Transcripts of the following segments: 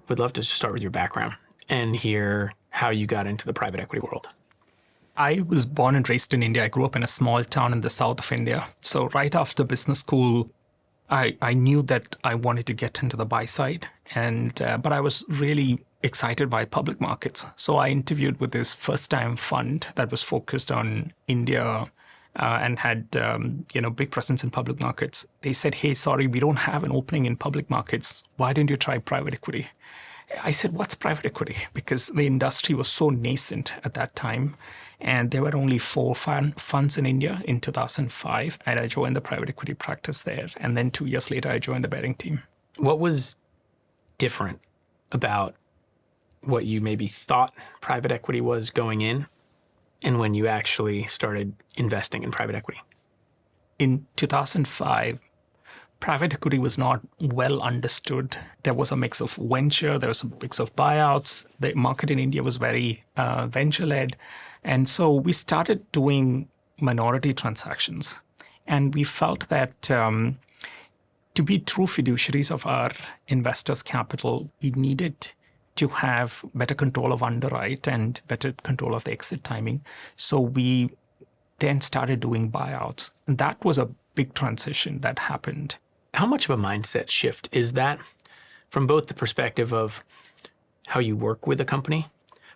would love to just start with your background and hear how you got into the private equity world. I was born and raised in India. I grew up in a small town in the south of India. So right after business school, I knew that I wanted to get into the buy side, but I was really excited by public markets. So I interviewed with this first-time fund that was focused on India and had big presence in public markets. They said, "Hey, sorry, we don't have an opening in public markets. Why didn't you try private equity?" I said, "What's private equity?" Because the industry was so nascent at that time. And there were only 4 funds in India in 2005. And I joined the private equity practice there. And then 2 years later, I joined the betting team. What was different about what you maybe thought private equity was going in and when you actually started investing in private equity? In 2005, private equity was not well understood. There was a mix of venture, there was a mix of buyouts. The market in India was very venture-led. And so we started doing minority transactions. And we felt that to be true fiduciaries of our investors' capital, we needed to have better control of underwrite and better control of the exit timing. So we then started doing buyouts. And that was a big transition that happened. How much of a mindset shift is that from both the perspective of how you work with a company,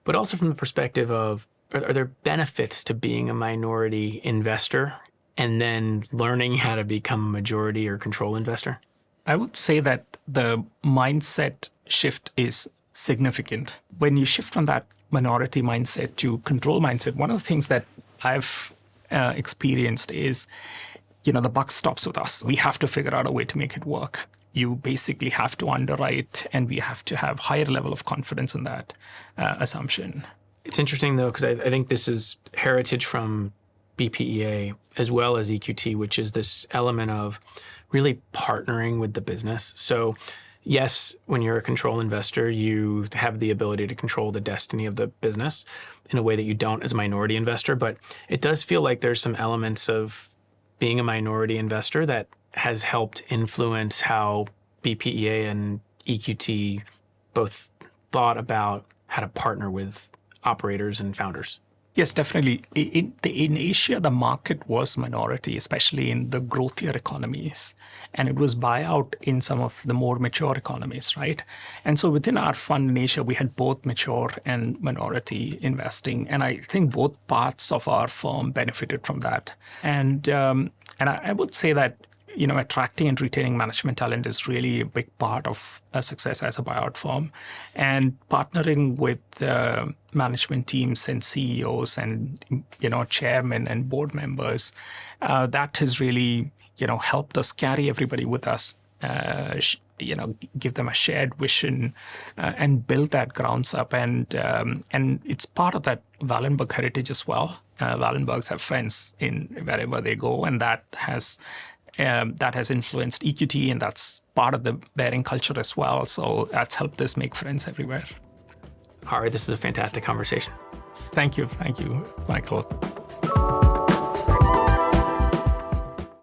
but also from the perspective of, are there benefits to being a minority investor and then learning how to become a majority or control investor? I would say that the mindset shift is significant. When you shift from that minority mindset to control mindset, one of the things that I've experienced is, the buck stops with us. We have to figure out a way to make it work. You basically have to underwrite, and we have to have higher level of confidence in that assumption. It's interesting, though, because I think this is heritage from BPEA as well as EQT, which is this element of really partnering with the business. So yes, when you're a control investor, you have the ability to control the destiny of the business in a way that you don't as a minority investor. But it does feel like there's some elements of being a minority investor that has helped influence how BPEA and EQT both thought about how to partner with operators and founders. Yes, definitely. In Asia, the market was minority, especially in the growthier economies. And it was buyout in some of the more mature economies, right? And so within our fund in Asia, we had both mature and minority investing. And I think both parts of our firm benefited from that. And I would say that attracting and retaining management talent is really a big part of a success as a buyout firm. And partnering with management teams and CEOs and, chairmen and board members, that has really, helped us carry everybody with us, give them a shared vision and build that grounds up. And it's part of that Wallenberg heritage as well. Wallenbergs have friends in wherever they go, and that has influenced EQT, and that's part of the bearing culture as well. So that's helped us make friends everywhere. Hari, this is a fantastic conversation. Thank you, Michael.